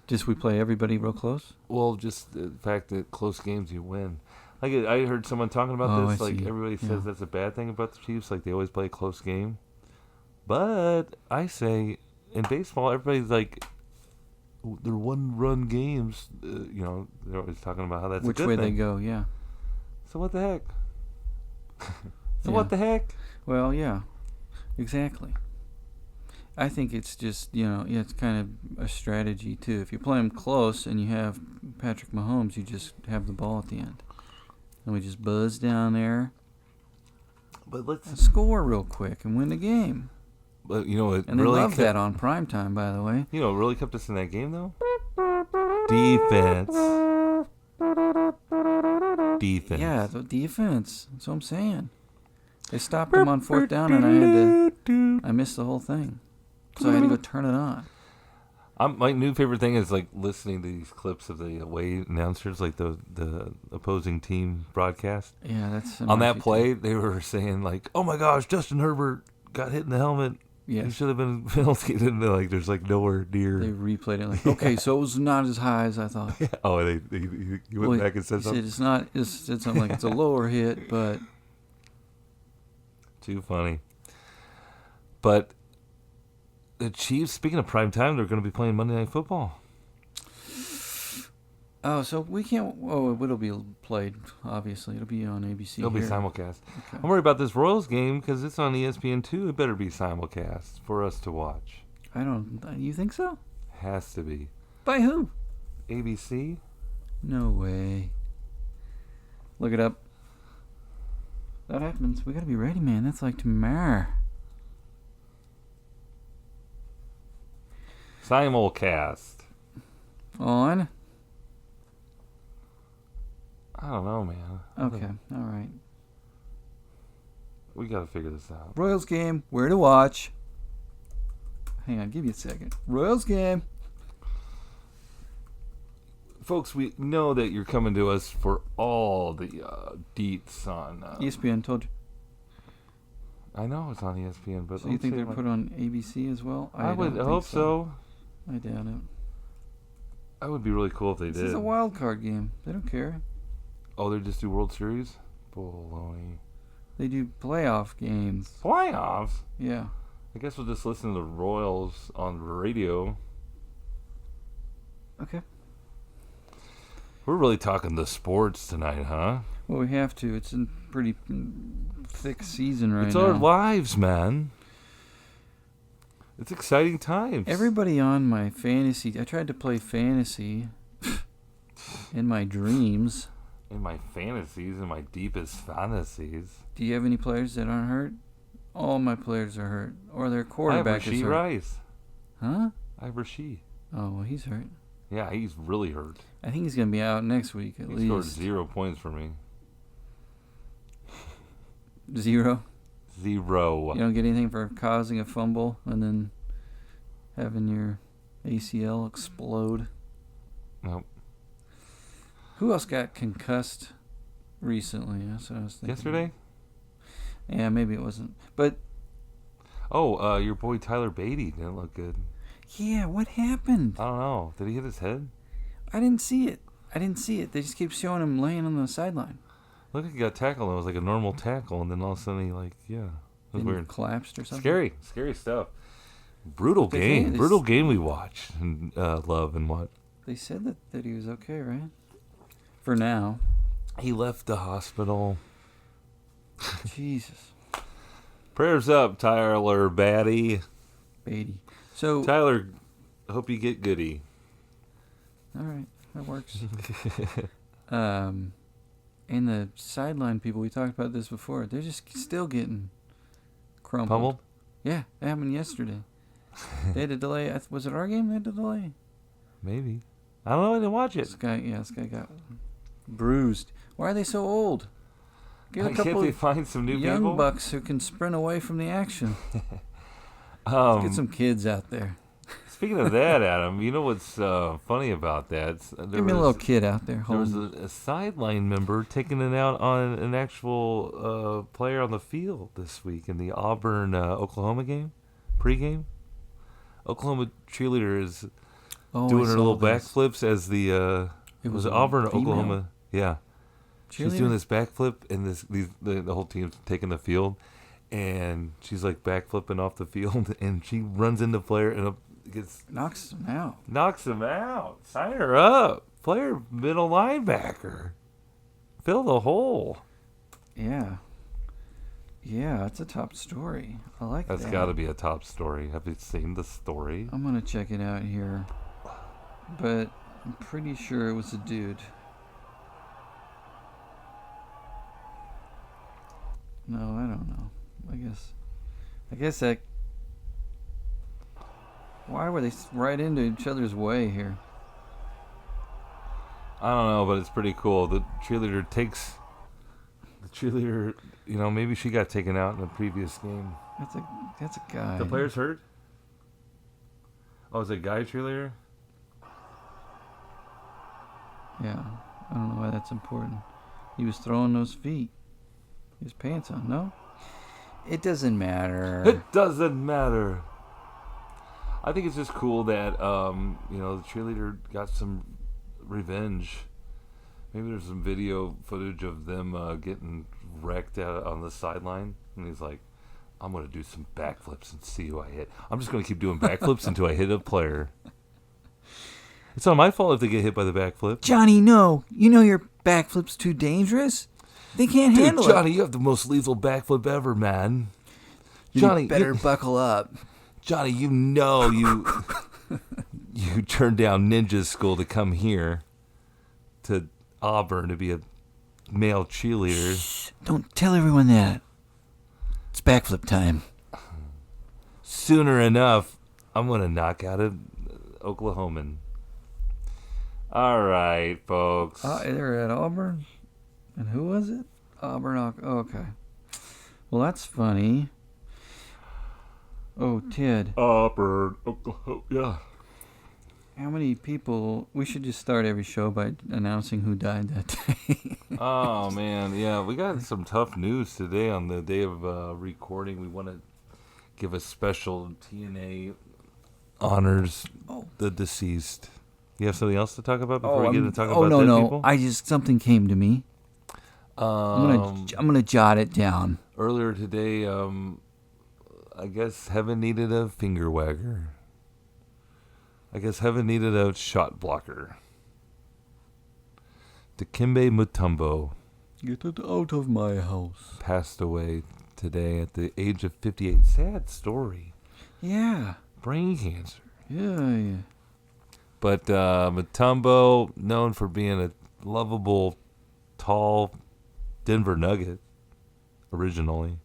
Just we play everybody real close? Well, just the fact that close games you win. Like I heard someone talking about this. Like everybody says that's a bad thing about the Chiefs. Like they always play a close game. But I say in baseball, everybody's like, they're one-run games. They're always talking about how that's which a good way thing. They go. Yeah. So what the heck? What the heck? Well, yeah, exactly. I think it's just, it's kind of a strategy, too. If you play them close and you have Patrick Mahomes, you just have the ball at the end. And we just buzz down there. But let's score real quick and win the game. But, it and really they love that on primetime, by the way. What really kept us in that game, though? Defense. Yeah, the defense. That's what I'm saying. They stopped them on 4th down, and I missed the whole thing. So I had to go turn it on. My new favorite thing is like listening to these clips of the away announcers, like the opposing team broadcast. Yeah, that's on that play. They were saying like, "Oh my gosh, Justin Herbert got hit in the helmet. Yes. He should have been penalty." And like, there's like nowhere near. They replayed it like, okay, so it was not as high as I thought. Yeah. Oh, he went back and said something. He said something like it's a lower hit, but too funny. But the Chiefs, speaking of prime time, they're going to be playing Monday Night Football. Oh, so we can't. Oh, it'll be played. Obviously, it'll be on ABC. It'll be simulcast. Okay. I'm worried about this Royals game because it's on ESPN too. It better be simulcast for us to watch. You think so? Has to be. By who? ABC? No way. Look it up. That happens. We gotta be ready, man. That's like tomorrow. Simulcast. On? I don't know, man. Okay, alright. We gotta figure this out. Royals game, where to watch. Hang on, give me a second. Royals game. Folks, we know that you're coming to us for all the deets on... ESPN told you. I know it's on ESPN, but... So you think they're put on ABC as well? I would hope so. I doubt it. That would be really cool if they did. This is a wild card game. They don't care. Oh, they just do World Series? Baloney. They do playoff games. Playoffs? Yeah. I guess we'll just listen to the Royals on radio. Okay. We're really talking the sports tonight, huh? Well, we have to. It's a pretty thick season right now. It's our lives, man. It's exciting times. Everybody on my fantasy... I tried to play fantasy in my dreams. In my fantasies, in my deepest fantasies. Do you have any players that aren't hurt? All my players are hurt. Or their quarterback is hurt. Rice. Huh? I have Rasheed. Oh, well, he's hurt. Yeah, he's really hurt. I think he's going to be out next week at least. He scored 0 points for me. 0? 0. You don't get anything for causing a fumble and then having your ACL explode? Nope. Who else got concussed recently? That's what I was thinking. Yesterday? Yeah, maybe it wasn't. But... Oh, your boy Tyler Beatty didn't look good. Yeah, what happened? I don't know. Did he hit his head? I didn't see it. They just keep showing him laying on the sideline. Look like he got tackled. It was like a normal tackle, and then all of a sudden he, it was weird. Collapsed or something? Scary stuff. Brutal game we watched and love and what. They said that he was okay, right? For now. He left the hospital. Jesus. Prayers up, Tyler Beatty. So Tyler, hope you get goody. All right, that works. And the sideline people, we talked about this before. They're just still getting crumpled. Pummeled? Yeah, it happened yesterday. They had to delay. Was it our game? They had to delay. Maybe. I don't know. I didn't watch it. This guy got bruised. Why are they so old? Can't they find some new young people? bucks who can sprint away from the action. Let's get some kids out there. Speaking of that, Adam, you know what's funny about that? Give me a little kid out there. There was a sideline member taking it out on an actual player on the field this week in the Auburn-Oklahoma game, pregame. Oklahoma cheerleader is doing her little backflips as the it was Auburn, Oklahoma. Yeah. She's doing this backflip, and the whole team's taking the field, and she's like backflipping off the field, and she runs into player and knocks him out. Sign her up. Player middle linebacker. Fill the hole. Yeah. Yeah, it's a top story. I like that. That's got to be a top story. Have you seen the story? I'm going to check it out here. But I'm pretty sure it was a dude. No, I don't know. I guess that... Why were they right into each other's way here? I don't know, but it's pretty cool. The cheerleader, maybe she got taken out in the previous game. That's a guy. The player's hurt? Oh, is it a guy cheerleader? Yeah. I don't know why that's important. He was throwing those feet. His pants on, no? It doesn't matter. It doesn't matter. I think it's just cool that, the cheerleader got some revenge. Maybe there's some video footage of them getting wrecked out on the sideline. And he's like, I'm going to do some backflips and see who I hit. I'm just going to keep doing backflips until I hit a player. It's not my fault if they get hit by the backflip. Johnny, no. You know your backflip's too dangerous. They can't handle it. Johnny, you have the most lethal backflip ever, man. Johnny, you better buckle up. Johnny, you you turned down ninja school to come here to Auburn to be a male cheerleader. Shh, don't tell everyone that. It's backflip time. Sooner enough, I'm going to knock out an Oklahoman. All right, folks. They're at Auburn. And who was it? Auburn. Okay. Well, that's funny. Oh, Ted. Auburn, Oklahoma. Yeah. How many people... We should just start every show by announcing who died that day. Oh, man. Yeah, we got some tough news today on the day of recording. We want to give a special TNA honors the deceased. You have something else to talk about before we get to talk about dead people? Something came to me. I'm gonna jot it down. Earlier today, I guess heaven needed a finger wagger. I guess heaven needed a shot blocker. Dikembe Mutombo. Get it out of my house. Passed away today at the age of 58. Sad story. Yeah. Brain cancer. Yeah. But Mutombo, known for being a lovable, tall Denver Nugget, originally.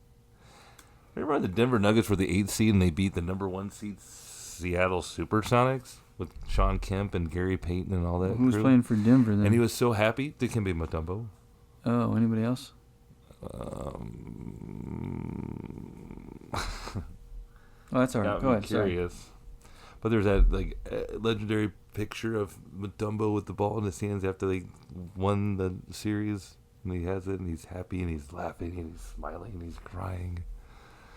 Remember the Denver Nuggets were the 8th seed and they beat the number 1 seed Seattle Supersonics with Sean Kemp and Gary Payton and all that. Who was playing for Denver then? And he was so happy. Dikembe Mutombo. Oh, anybody else? Oh, that's all right. Go ahead. Curious. Sorry. But there's that legendary picture of Mutombo with the ball in his hands after they won the series, and he has it, and he's happy, and he's laughing, and he's smiling, and he's crying.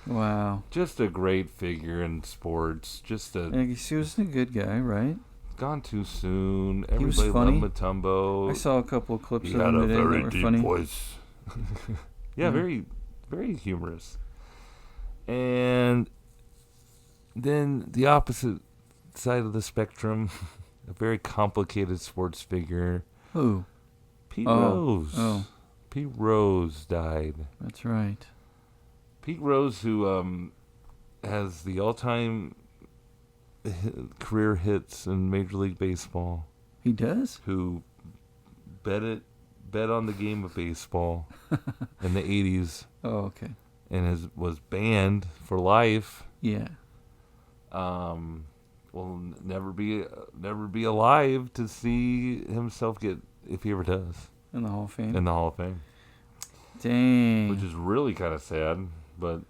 Wow. Just a great figure in sports. He was a good guy, right? Gone too soon. Everybody he was funny. loved Mutombo. I saw a couple of clips of him today that were funny. He had a very deep voice. Yeah, very, very humorous. And then the opposite side of the spectrum, a very complicated sports figure. Who? Pete Rose. Oh. Pete Rose died. That's right. Pete Rose, who has the all-time career hits in Major League Baseball. He does? Who bet on the game of baseball in the 80s. Oh, okay. And was banned for life. Yeah. Will never be alive to see himself get, if he ever does, in the Hall of Fame. In the Hall of Fame. Dang. Which is really kind of sad, but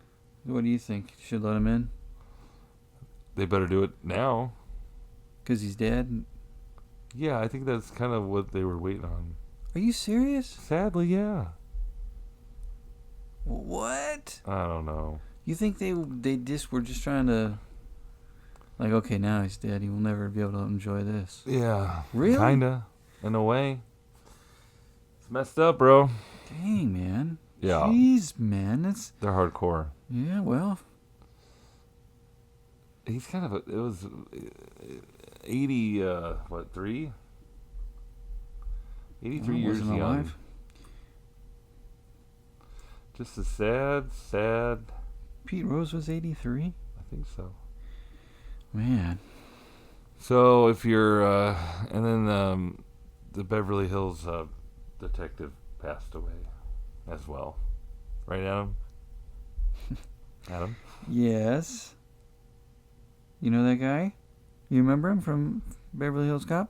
what do you think? Should let him in? They better do it now. 'Cause he's dead? Yeah, I think that's kind of what they were waiting on. Are you serious? Sadly, yeah. What? I don't know. You think they just were just trying to, like, okay, now he's dead. He will never be able to enjoy this. Yeah. Really? Kinda, in a way. It's messed up, bro. Dang, man. Yeah. Jeez, man. They're hardcore. Yeah, well. He's kind of it was 80, 3? 83 years young. Alive. Just a sad. Pete Rose was 83? I think so. Man. So if you're, and then the Beverly Hills detective passed away as well. Right, Adam? Adam? Yes. You know that guy? You remember him from Beverly Hills Cop?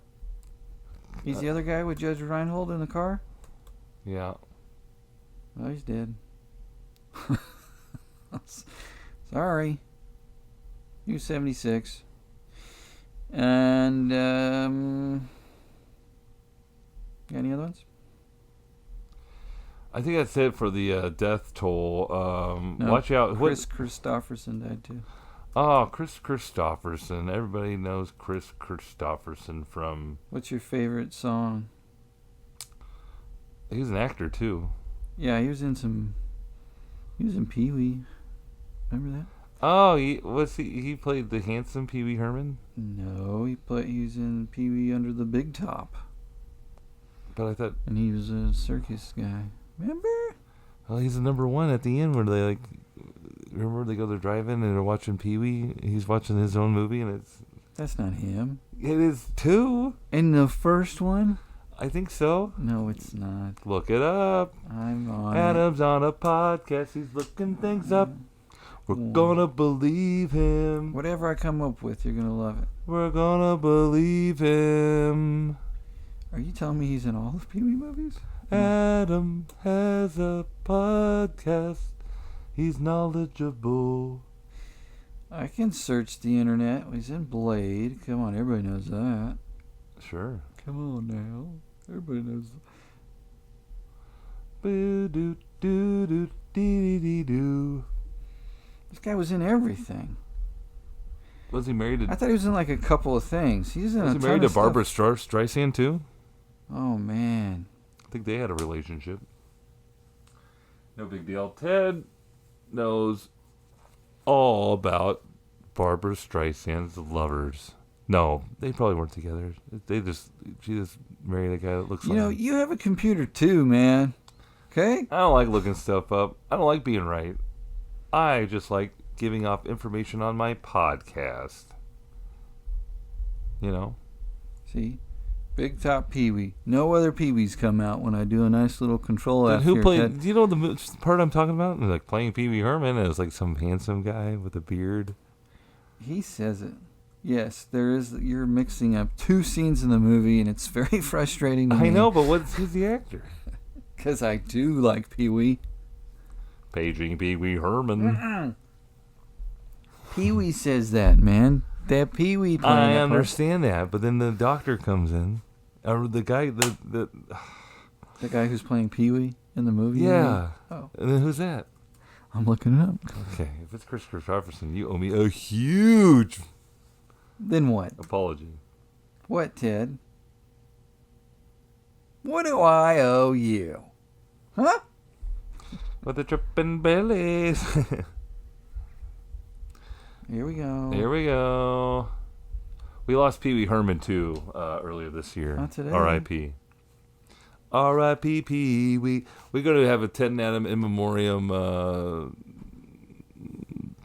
He's the other guy with Judge Reinhold in the car? Yeah. Well, he's dead. Sorry. He was 76. And, got any other ones? I think that's it for the death toll. No, watch out. Chris Christopherson died too. Oh, Chris Christopherson. Everybody knows Chris Christopherson from... What's your favorite song? He's an actor too. Yeah, he was in Pee-wee. Remember that? Oh, he played the handsome Pee Wee Herman? No, he was in Pee-wee Under the Big Top. But I thought... And he was a circus guy. Remember? Oh, he's the number one at the end where they remember they go to drive-in and they're watching Pee-wee? He's watching his own movie and it's... That's not him. It is 2. In the first one? I think so. No, it's not. Look it up. I'm on Adam's on a podcast. He's looking things up. We're gonna believe him. Whatever I come up with, you're gonna love it. We're gonna believe him. Are you telling me he's in all of Pee-wee movies? Adam has a podcast. He's knowledgeable. I can search the internet. He's in Blade. Come on, everybody knows that. Sure. Come on now. Everybody knows that. Boo-doo-doo-doo-dee-dee-doo. This guy was in everything. Was he married to... I thought he was in like a couple of things. He's in Was a he ton married of to Barbara stuff. Streisand too? Oh, man. I think they had a relationship. No big deal. Ted knows all about Barbara Streisand's lovers. No, they probably weren't together. She just married a guy that looks like... You know, you have a computer too, man. Okay? I don't like looking stuff up. I don't like being right. I just like giving off information on my podcast. You know? See? Big Top Pee-wee. No other Pee-wees come out when I do a nice little control F Who here, played? Ted. Do you know the part I'm talking about? Like playing Pee Wee Herman, and it's like some handsome guy with a beard. He says it. Yes, there is. You're mixing up 2 scenes in the movie, and it's very frustrating to me. I know, but who's the actor? Because I do like Pee-wee. Paging Pee Wee Herman. Pee-wee says that, man. That Pee-wee playing I that part. understand that, but then the doctor comes in. Or the guy, the guy who's playing Pee-wee in the movie? yeah. Oh. And then who's that? I'm looking it up. Okay, if it's Chris Christopherson, you owe me a huge Then what? apology. What, Ted? What do I owe you? Huh? With the trippin' bellies. Here we go. There we go. We lost Pee Wee Herman too earlier this year. Not today. R.I.P. R.I.P. Pee Wee. We're going to have a Ted and Adam in memoriam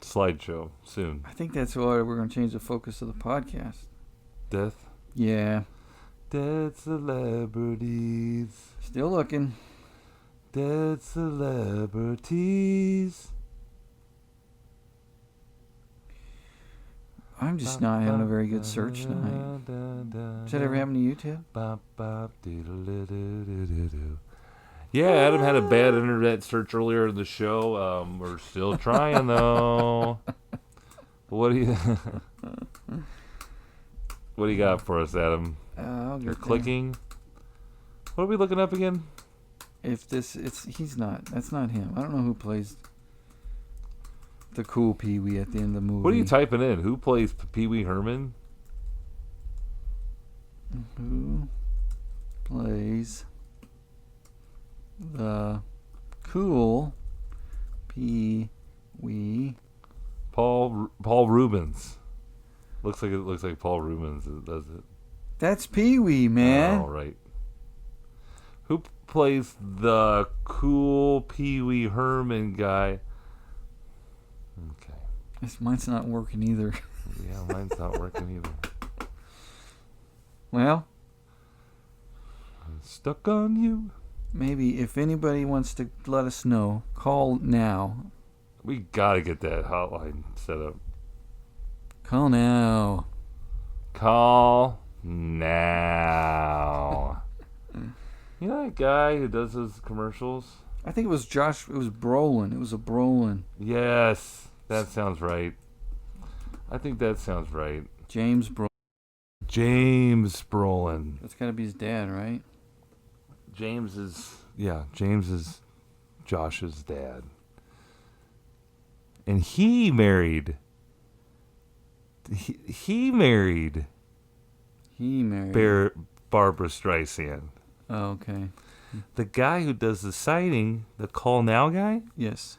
slideshow soon. I think that's why we're going to change the focus of the podcast. Death. Yeah. Dead celebrities. Still looking. Dead celebrities. I'm just not having a very good search tonight. Has that ever happened to you, Ted? Yeah, Adam had a bad internet search earlier in the show. We're still trying, though. What do you got for us, Adam? You're clicking. What are we looking up again? That's not him. I don't know who plays the cool Pee-wee at the end of the movie. What are you typing in? Who plays Pee Wee Herman? Who plays the cool Pee-wee? Paul Rubens. Looks like Paul Rubens does it. That's Pee-wee, man. All right. Who plays the cool Pee Wee Herman guy? Okay. Mine's not working either. Yeah, mine's not working either. Well, I'm stuck on you. maybe if anybody wants to let us know, call now. We gotta get that hotline set up. Call now. Call now. You know that guy who does those commercials? I think it was Josh. It was Brolin. It was a Brolin. Yes, that sounds right. I think that sounds right. James Brolin. James Brolin. That's got to be his dad, right? James is Josh's dad. And he married Barbara Streisand. Oh, okay. The guy who does the sighting, the call now guy, Yes.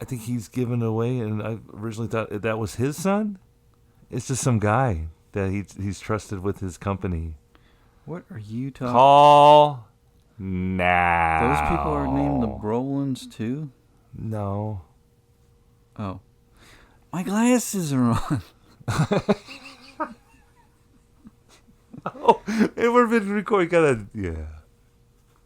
I think he's given away, and I originally thought that was his son. It's just some guy that he's trusted with his company. What are you talking? Call now. Those people are named the Brolins too? No. Oh. My glasses are on. Oh, and we're been recording. Yeah.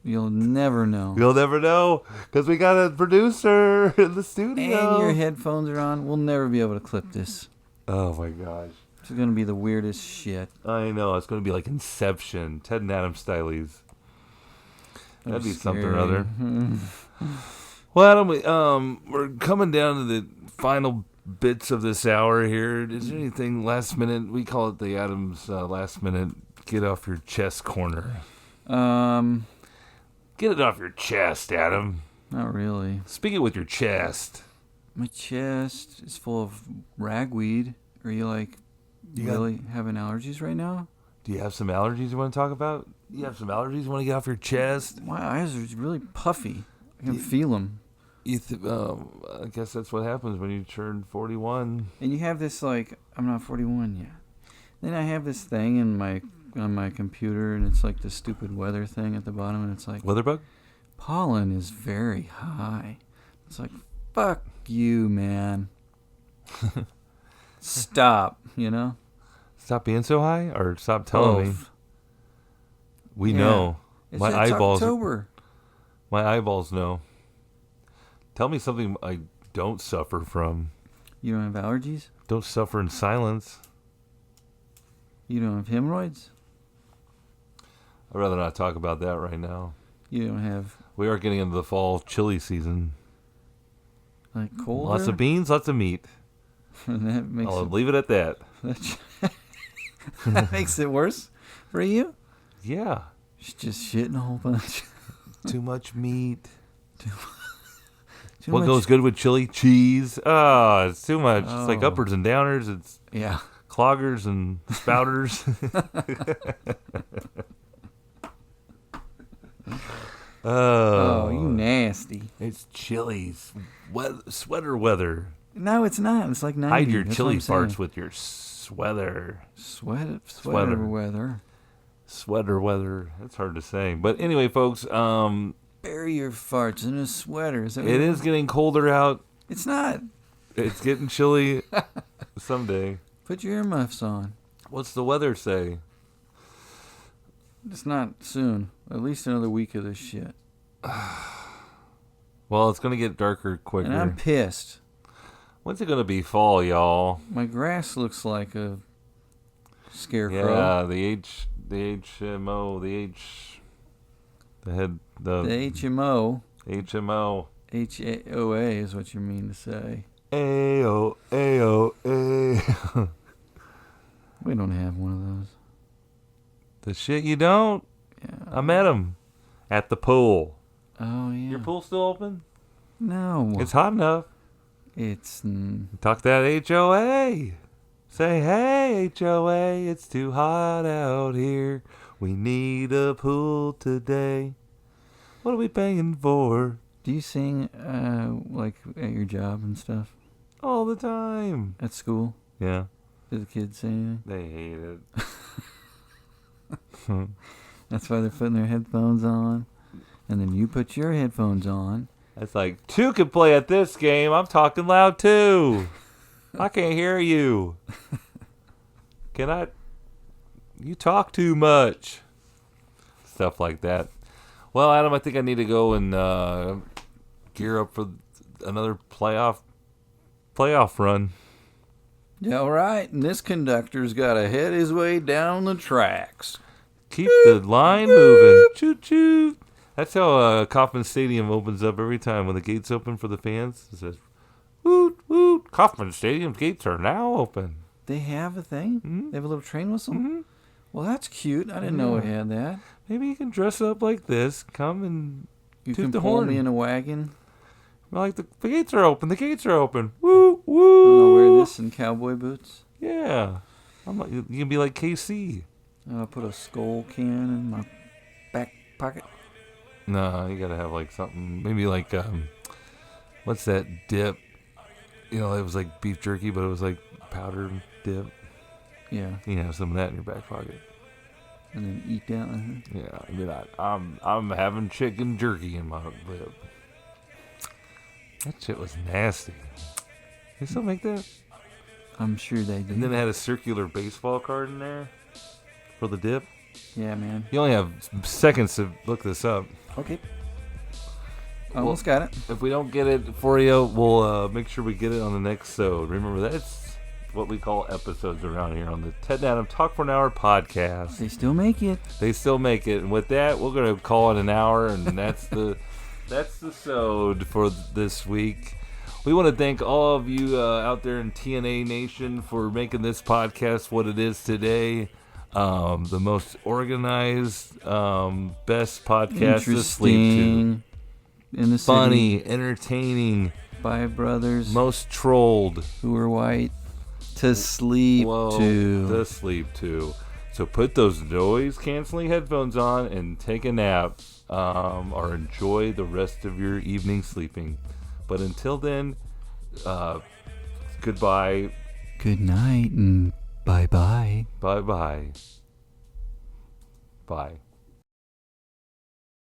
You'll never know. You'll never know because we got a producer in the studio. And your headphones are on. We'll never be able to clip this. Oh my gosh. It's going to be the weirdest shit. I know. It's going to be like Inception, Ted and Adam stylies. That'd be something or other. Well, Adam, we're coming down to the final bits of this hour here. Is there anything last minute? We call it the Adam's last minute get off your chest corner. Get it off your chest, Adam. Not really. Speak it with your chest. My chest is full of ragweed. Are you really having allergies right now? Do you have some allergies you want to talk about? You have some allergies you want to get off your chest? My eyes are really puffy. I can feel them. I guess that's what happens when you turn 41. And you have this, I'm not 41 yet. Then I have this thing on my computer, and it's like the stupid weather thing at the bottom, and it's like... Weatherbug? Pollen is very high. It's like, fuck you, man. Stop, Stop being so high, or stop telling me? We know. It's October. My eyeballs know. Tell me something I don't suffer from. You don't have allergies? Don't suffer in silence. You don't have hemorrhoids? I'd rather not talk about that right now. You don't have... We are getting into the fall chili season. Like colder? Lots of beans, lots of meat. That makes I'll leave it at that. That makes it worse for you? Yeah. Just shitting a whole bunch. Too much meat. Too what much. goes good with chili? Cheese. It's too much. Oh. It's like uppers and downers. It's cloggers and spouters. Oh, you nasty. It's chili's sweater weather. No, it's not. It's like 90. Hide your That's chili what I'm farts with your sweater. Sweater weather. Sweater weather. That's hard to say. But anyway, folks, bury your farts in a sweater. It is getting colder out. It's not. It's getting chilly someday. Put your earmuffs on. What's the weather say? It's not soon. At least another week of this shit. Well, it's going to get darker quicker. And I'm pissed. When's it going to be fall, y'all? My grass looks like a scarecrow. Yeah, the HMO. HOA is what you mean to say. Ayo. We don't have one of those. The shit you don't? Yeah. I met him at the pool. Oh, yeah. Your pool still open? No. It's hot enough. It's... Talk that HOA. Say, hey, HOA, it's too hot out here. We need a pool today. What are we paying for? Do you sing, at your job and stuff? All the time. At school? Yeah. Do the kids say anything? They hate it. That's why they're putting their headphones on. And then you put your headphones on. It's like, two can play at this game. I'm talking loud too. I can't hear you. You talk too much. Stuff like that. Well, Adam, I think I need to go and gear up for another playoff run. Yeah, all right. And this conductor's got to head his way down the tracks. Keep the line moving. Choo-choo. That's how Kauffman Stadium opens up every time when the gates open for the fans. It says, woot, woot. Kauffman Stadium's gates are now open. They have a thing? Mm-hmm. They have a little train whistle? Mm-hmm. Well, that's cute. I didn't know it had that. Maybe you can dress up like this. Come and you toot can the pull horn. me in a wagon. Like the gates are open. The gates are open. Woo, woo. I'll wear this in cowboy boots. Yeah. You can be like KC. I'll put a skull can in my back pocket. No, you gotta have like something. Maybe like what's that dip? It was like beef jerky, but it was like powdered dip. Yeah. You can have some of that in your back pocket. And then eat that. Yeah, I mean, I'm having chicken jerky in my lip. That shit was nasty. They still make that? I'm sure they do. And then it had a circular baseball card in there. for the dip? Yeah, man. You only have seconds to look this up. Okay. Almost got it. If we don't get it for you, we'll make sure we get it on the next episode. Remember, that's what we call episodes around here on the Ted and Adam Talk for an Hour podcast. They still make it. They still make it. And with that, we're going to call it an hour, and that's the sode for this week. We want to thank all of you out there in TNA Nation for making this podcast what it is today. The most organized, best podcast to sleep to. In the funny, city. entertaining. 5 brothers. Most trolled. Who are white. To sleep to sleep to. So put those noise-canceling headphones on and take a nap, or enjoy the rest of your evening sleeping. But until then, goodbye. Good night and bye-bye. Bye-bye. Bye.